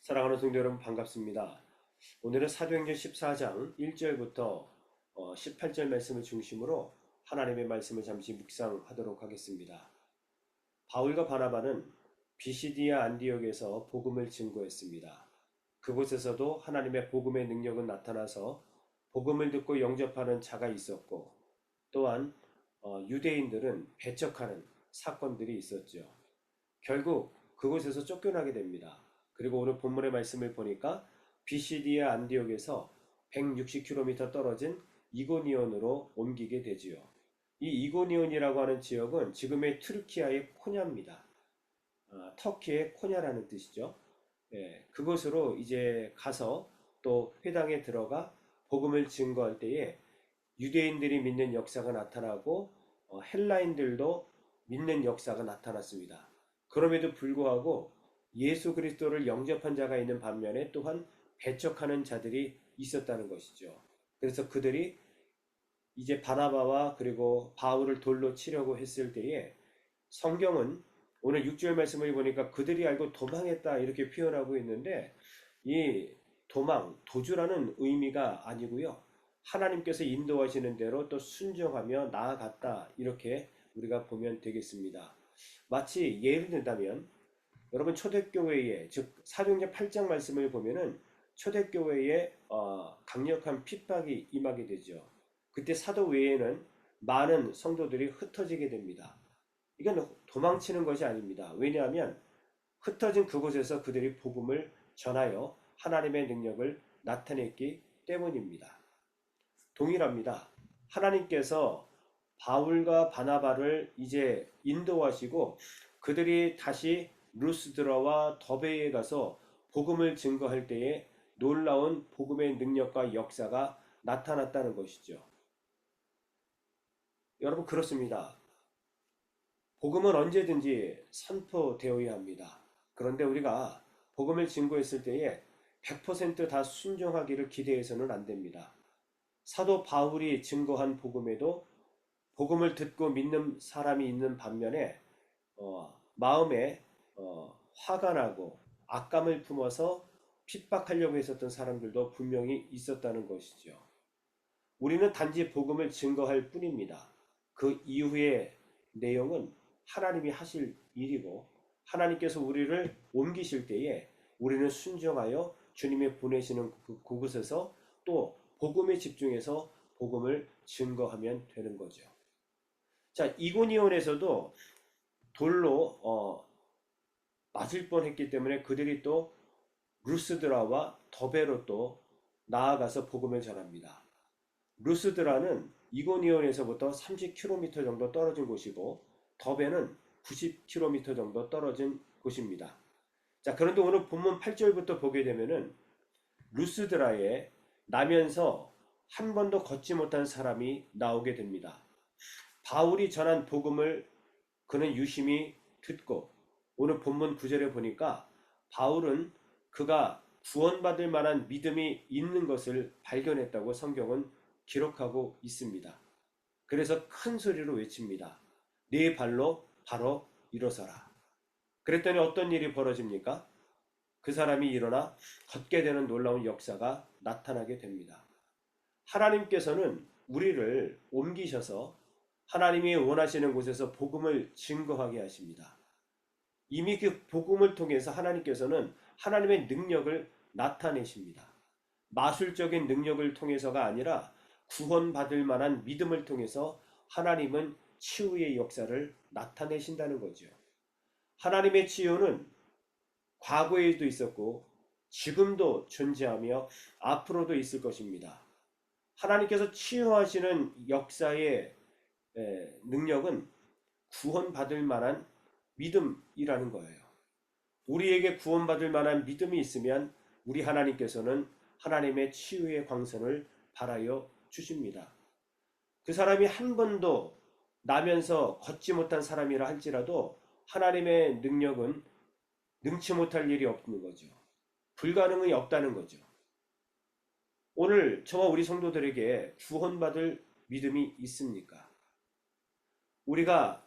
사랑하는 성도 여러분 반갑습니다. 오늘은 사도행전 14장 1절부터 18절 말씀을 중심으로 하나님의 말씀을 잠시 묵상하도록 하겠습니다. 바울과 바나바는 비시디아 안디옥에서 복음을 증거했습니다. 그곳에서도 하나님의 복음의 능력은 나타나서 복음을 듣고 영접하는 자가 있었고, 또한 유대인들은 배척하는 사건들이 있었죠. 결국 그곳에서 쫓겨나게 됩니다. 그리고 오늘 본문의 말씀을 보니까 비시디아 안디옥에서 160km 떨어진 이고니온으로 옮기게 되지요. 이 이고니온이라고 하는 지역은 지금의 튀르키아의 코냐입니다. 터키의 코냐라는 뜻이죠. 그곳으로 이제 가서 또 회당에 들어가 복음을 증거할 때에 유대인들이 믿는 역사가 나타나고 헬라인들도 믿는 역사가 나타났습니다. 그럼에도 불구하고 예수 그리스도를 영접한 자가 있는 반면에 또한 배척하는 자들이 있었다는 것이죠. 그래서 그들이 이제 바나바와 그리고 바울을 돌로 치려고 했을 때에 성경은 오늘 6절 말씀을 보니까 그들이 알고 도망했다 이렇게 표현하고 있는데, 이 도망, 도주라는 의미가 아니고요. 하나님께서 인도하시는 대로 또 순종하며 나아갔다 이렇게 우리가 보면 되겠습니다. 마치 예를 든다면 여러분 초대교회에, 즉 사도행전 8장 말씀을 보면은 초대교회에 강력한 핍박이 임하게 되죠. 그때 사도 외에는 많은 성도들이 흩어지게 됩니다. 이건 도망치는 것이 아닙니다. 왜냐하면 흩어진 그곳에서 그들이 복음을 전하여 하나님의 능력을 나타냈기 때문입니다. 동일합니다. 하나님께서 바울과 바나바를 이제 인도하시고 그들이 다시 루스드라와 더베에 가서 복음을 증거할 때에 놀라운 복음의 능력과 역사가 나타났다는 것이죠. 여러분, 그렇습니다. 복음은 언제든지 선포되어야 합니다. 그런데 우리가 복음을 증거했을 때에 100%다 순종하기를 기대해서는 안 됩니다. 사도 바울이 증거한 복음에도 복음을 듣고 믿는 사람이 있는 반면에 마음에 화가 나고 악감을 품어서 핍박하려고 했었던 사람들도 분명히 있었다는 것이죠. 우리는 단지 복음을 증거할 뿐입니다. 그 이후의 내용은 하나님이 하실 일이고, 하나님께서 우리를 옮기실 때에 우리는 순종하여 주님이 보내시는 그곳에서 또 복음에 집중해서 복음을 증거하면 되는 거죠. 자, 이고니온에서도 돌로 맞을 뻔했기 때문에 그들이 또 루스드라와 더베로 또 나아가서 복음을 전합니다. 루스드라는 이고니온에서부터 30km 정도 떨어진 곳이고 더베는 90km 정도 떨어진 곳입니다. 자, 그런데 오늘 본문 8절부터 보게 되면은 루스드라에 나면서 한 번도 걷지 못한 사람이 나오게 됩니다. 바울이 전한 복음을 그는 유심히 듣고, 오늘 본문 9절에 보니까 바울은 그가 구원받을 만한 믿음이 있는 것을 발견했다고 성경은 기록하고 있습니다. 그래서 큰 소리로 외칩니다. 네 발로 바로 일어서라. 그랬더니 어떤 일이 벌어집니까? 그 사람이 일어나 걷게 되는 놀라운 역사가 나타나게 됩니다. 하나님께서는 우리를 옮기셔서 하나님이 원하시는 곳에서 복음을 증거하게 하십니다. 이미 그 복음을 통해서 하나님께서는 하나님의 능력을 나타내십니다. 마술적인 능력을 통해서가 아니라 구원받을 만한 믿음을 통해서 하나님은 치유의 역사를 나타내신다는 거죠. 하나님의 치유는 과거에도 있었고 지금도 존재하며 앞으로도 있을 것입니다. 하나님께서 치유하시는 역사의 능력은 구원받을 만한 믿음이라는 거예요. 우리에게 구원받을 만한 믿음이 있으면 우리 하나님께서는 하나님의 치유의 광선을 발하여 주십니다. 그 사람이 한 번도 나면서 걷지 못한 사람이라 할지라도 하나님의 능력은 능치 못할 일이 없는 거죠. 불가능이 없다는 거죠. 오늘 저와 우리 성도들에게 구원받을 믿음이 있습니까? 우리가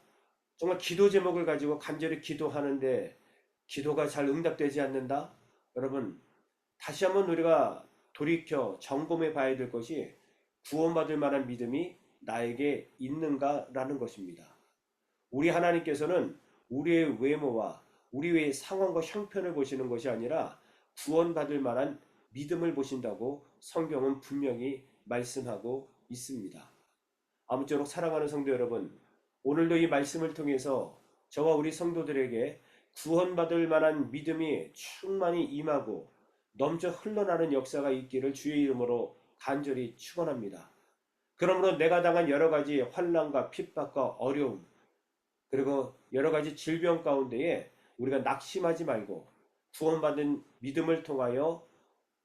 정말 기도 제목을 가지고 간절히 기도하는데 기도가 잘 응답되지 않는다? 여러분, 다시 한번 우리가 돌이켜 점검해 봐야 될 것이 구원받을 만한 믿음이 나에게 있는가라는 것입니다. 우리 하나님께서는 우리의 외모와 우리의 상황과 형편을 보시는 것이 아니라 구원받을 만한 믿음을 보신다고 성경은 분명히 말씀하고 있습니다. 아무쪼록 사랑하는 성도 여러분, 오늘도 이 말씀을 통해서 저와 우리 성도들에게 구원받을 만한 믿음이 충만히 임하고 넘쳐 흘러나는 역사가 있기를 주의 이름으로 간절히 축원합니다. 그러므로 내가 당한 여러 가지 환난과 핍박과 어려움, 그리고 여러 가지 질병 가운데에 우리가 낙심하지 말고 구원받은 믿음을 통하여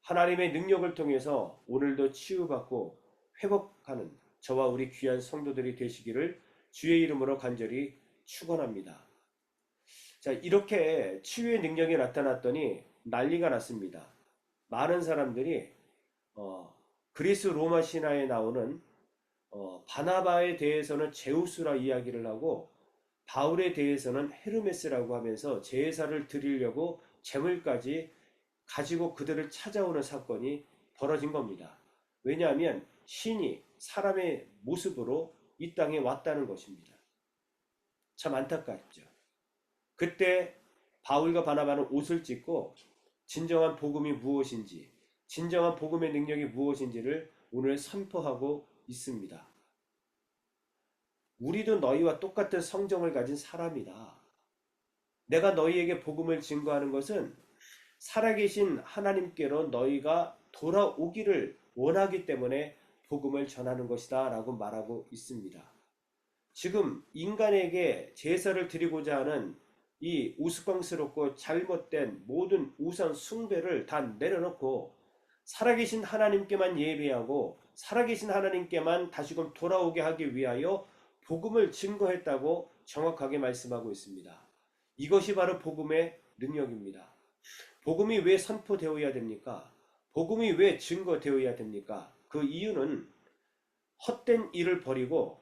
하나님의 능력을 통해서 오늘도 치유받고 회복하는 저와 우리 귀한 성도들이 되시기를 주의 이름으로 간절히 축원합니다. 자, 이렇게 치유의 능력이 나타났더니 난리가 났습니다. 많은 사람들이 그리스 로마 신화에 나오는 바나바에 대해서는 제우스라 이야기를 하고 바울에 대해서는 헤르메스라고 하면서 제사를 드리려고 재물까지 가지고 그들을 찾아오는 사건이 벌어진 겁니다. 왜냐하면 신이 사람의 모습으로 이 땅에 왔다는 것입니다. 참 안타깝죠. 그때 바울과 바나바는 옷을 찢고 진정한 복음이 무엇인지, 진정한 복음의 능력이 무엇인지를 오늘 선포하고 있습니다. 우리도 너희와 똑같은 성정을 가진 사람이다. 내가 너희에게 복음을 증거하는 것은 살아계신 하나님께로 너희가 돌아오기를 원하기 때문에 복음을 전하는 것이다 라고 말하고 있습니다. 지금 인간에게 제사를 드리고자 하는 이 우스꽝스럽고 잘못된 모든 우상 숭배를 다 내려놓고 살아계신 하나님께만 예배하고 살아계신 하나님께만 다시금 돌아오게 하기 위하여 복음을 증거했다고 정확하게 말씀하고 있습니다. 이것이 바로 복음의 능력입니다. 복음이 왜 선포되어야 됩니까? 복음이 왜 증거되어야 됩니까? 그 이유는 헛된 일을 버리고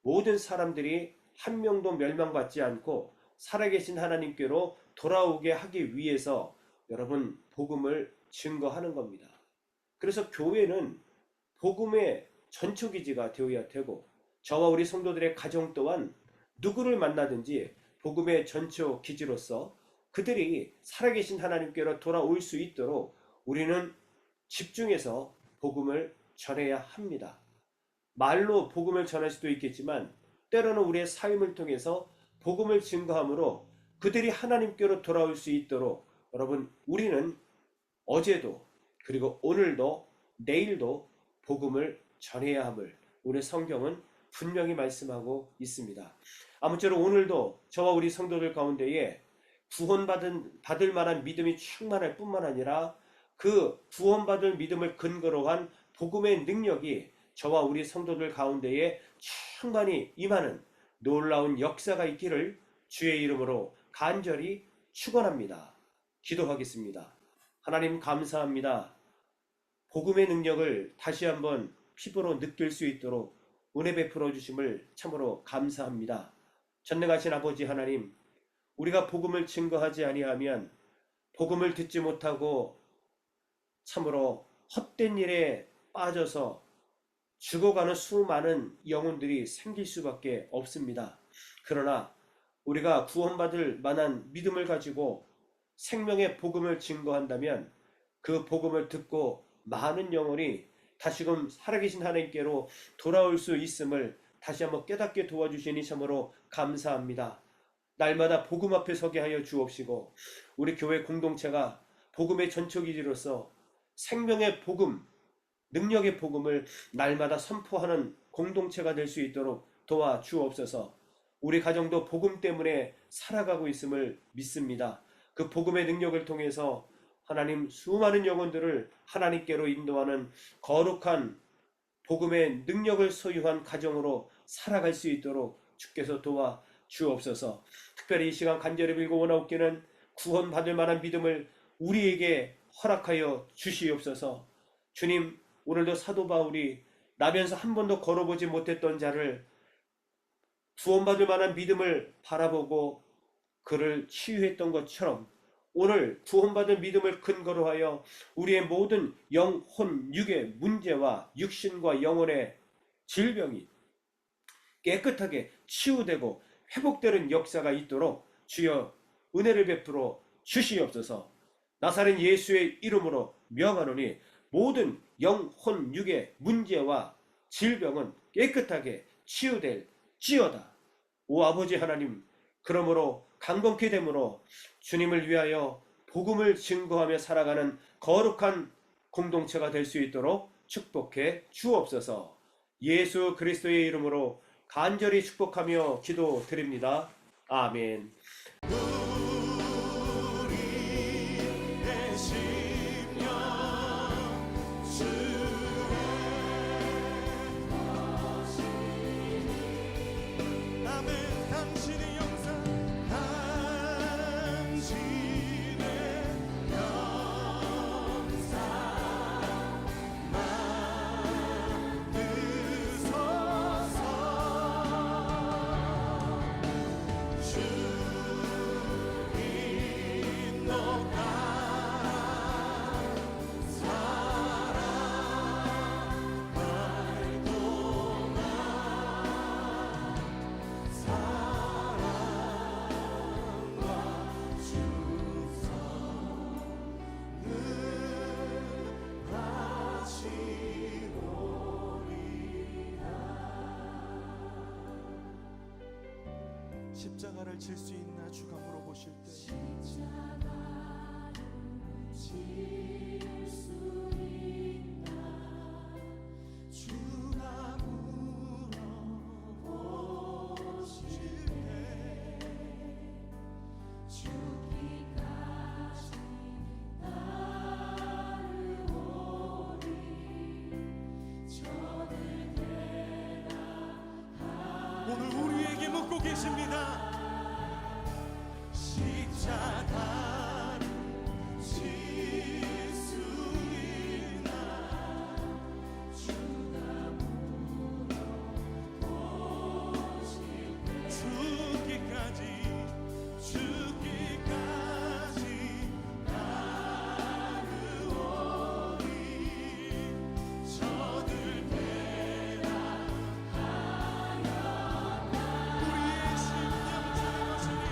모든 사람들이 한 명도 멸망받지 않고 살아계신 하나님께로 돌아오게 하기 위해서 여러분 복음을 증거하는 겁니다. 그래서 교회는 복음의 전초기지가 되어야 되고 저와 우리 성도들의 가정 또한 누구를 만나든지 복음의 전초기지로서 그들이 살아계신 하나님께로 돌아올 수 있도록 우리는 집중해서 복음을 전해야 합니다. 말로 복음을 전할 수도 있겠지만 때로는 우리의 삶을 통해서 복음을 증거함으로 그들이 하나님께로 돌아올 수 있도록 여러분 우리는 어제도 그리고 오늘도 내일도 복음을 전해야 함을 오늘 성경은 분명히 말씀하고 있습니다. 아무쪼록 오늘도 저와 우리 성도들 가운데에 구원받을 만한 믿음이 충만할 뿐만 아니라 그 구원받을 믿음을 근거로 한 복음의 능력이 저와 우리 성도들 가운데에 충만히 임하는 놀라운 역사가 있기를 주의 이름으로 간절히 축원합니다. 기도하겠습니다. 하나님 감사합니다. 복음의 능력을 다시 한번 피부로 느낄 수 있도록 은혜 베풀어 주심을 참으로 감사합니다. 전능하신 아버지 하나님, 우리가 복음을 증거하지 아니하면 복음을 듣지 못하고 참으로 헛된 일에 빠져서 죽어가는 수많은 영혼들이 생길 수밖에 없습니다. 그러나 우리가 구원받을 만한 믿음을 가지고 생명의 복음을 증거한다면 그 복음을 듣고 많은 영혼이 다시금 살아계신 하나님께로 돌아올 수 있음을 다시 한번 깨닫게 도와주시니 참으로 감사합니다. 날마다 복음 앞에 서게 하여 주옵시고 우리 교회 공동체가 복음의 전초기지로서 생명의 복음, 능력의 복음을 날마다 선포하는 공동체가 될 수 있도록 도와 주옵소서. 우리 가정도 복음 때문에 살아가고 있음을 믿습니다. 그 복음의 능력을 통해서 하나님 수많은 영혼들을 하나님께로 인도하는 거룩한 복음의 능력을 소유한 가정으로 살아갈 수 있도록 주께서 도와 주옵소서. 특별히 이 시간 간절히 빌고 원하옵기는 구원받을 만한 믿음을 우리에게 허락하여 주시옵소서. 주님, 오늘도 사도 바울이 나면서 한 번도 걸어보지 못했던 자를 구원받을 만한 믿음을 바라보고 그를 치유했던 것처럼 오늘 구원받은 믿음을 근거로 하여 우리의 모든 영혼, 육의 문제와 육신과 영혼의 질병이 깨끗하게 치유되고 회복되는 역사가 있도록 주여 은혜를 베풀어 주시옵소서. 나사렛 예수의 이름으로 명하노니 모든 영혼, 육의 문제와 질병은 깨끗하게 치유될지어다. 오 아버지 하나님, 그러므로 강건케 되므로 주님을 위하여 복음을 증거하며 살아가는 거룩한 공동체가 될 수 있도록 축복해 주옵소서. 예수 그리스도의 이름으로 간절히 축복하며 기도드립니다. 아멘. 십자가를 질 수 있나 주가 물어보실 때 십자가를 질 수 있나 주가 물어보실 때 죽기까지 따르오리 저를 대답하리. 오늘 우리에게 묻고 계십니다. 십자가를 질 수 있나 주가 물어보실 때 죽기까지 따르오리 저들 우리의 심령 주님하시니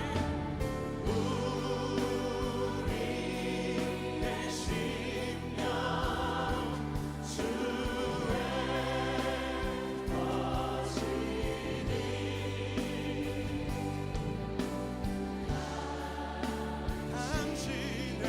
우리의 심령 주의 것이니 당신의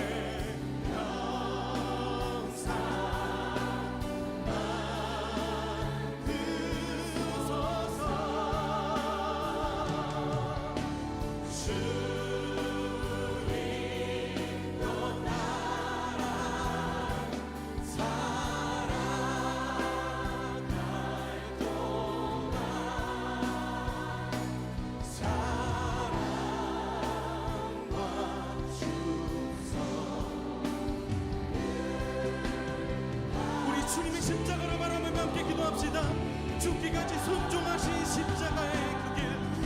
우리 주님의 십자가를 바라보며 함께 기도합시다. 죽기까지 순종하신 십자가의 그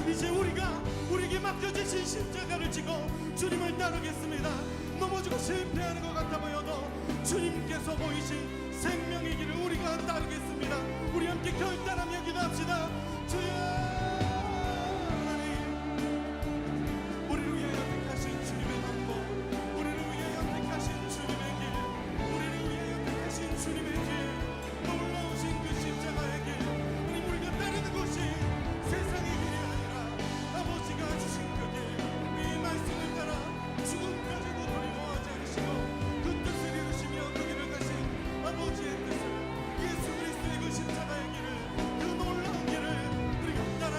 길, 이제 우리에게 맡겨주신 십자가를 지고 주님을 따르겠습니다. 넘어지고 실패하는 것 같아 보여도 주님께서 보이신 생명의 길을 우리가 따르겠습니다. 우리 함께 결단하며 기도합시다. 주여 하나님, 우리를 위하여 택하신 주님의 방법, 우리를 위하여 택하신 주님의 길, 우리를 위하여 택하신 주님의 길, 놀라우신 그 십자가의 길, 우리가 따르는 것이 세상의 길이 아니라 아버지가 주신 그 길, 이 말씀을 따라 죽음까지도 두려워하지 않으시고 그 뜻을 이루시며 그 길을 가신 아버지의 뜻을, 예수 그리스도의 그 십자가의 길을, 그 놀라운 길을 우리가 따라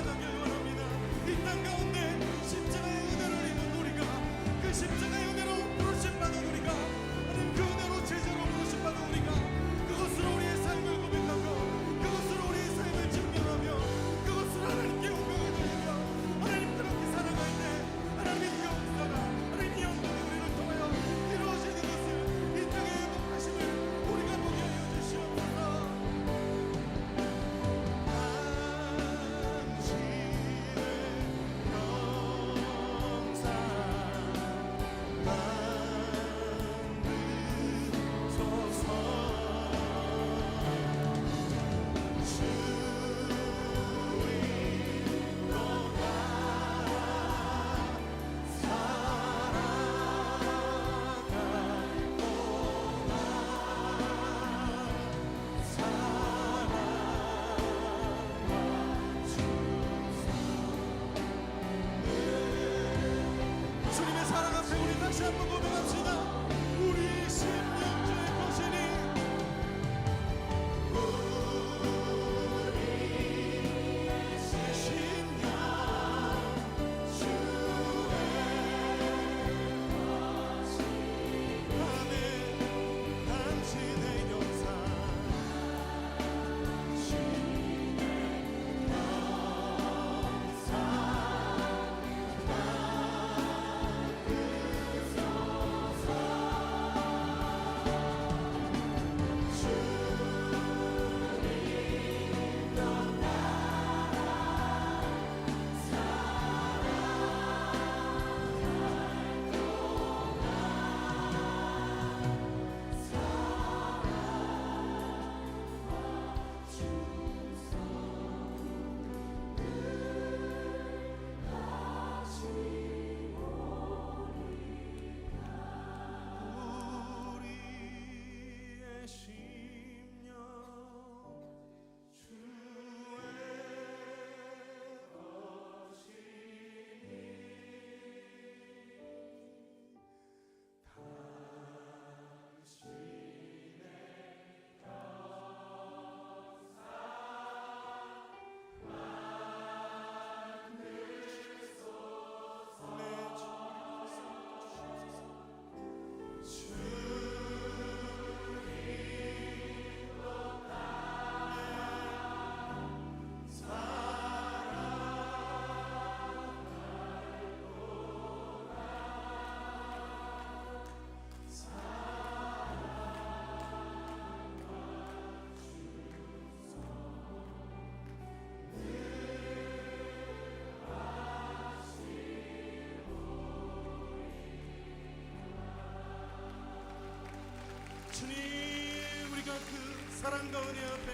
사랑과 은혜 앞에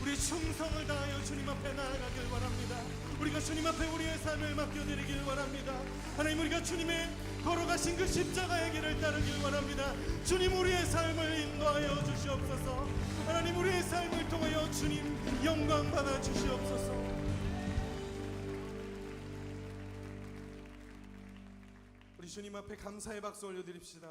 우리 충성을 다하여 주님 앞에 나아가길 원합니다. 우리가 주님 앞에 우리의 삶을 맡겨드리길 원합니다. 하나님, 우리가 주님의 걸어가신 그 십자가의 길을 따르길 원합니다. 주님, 우리의 삶을 인도하여 주시옵소서. 하나님, 우리의 삶을 통하여 주님 영광 받아 주시옵소서. 우리 주님 앞에 감사의 박수 올려드립시다.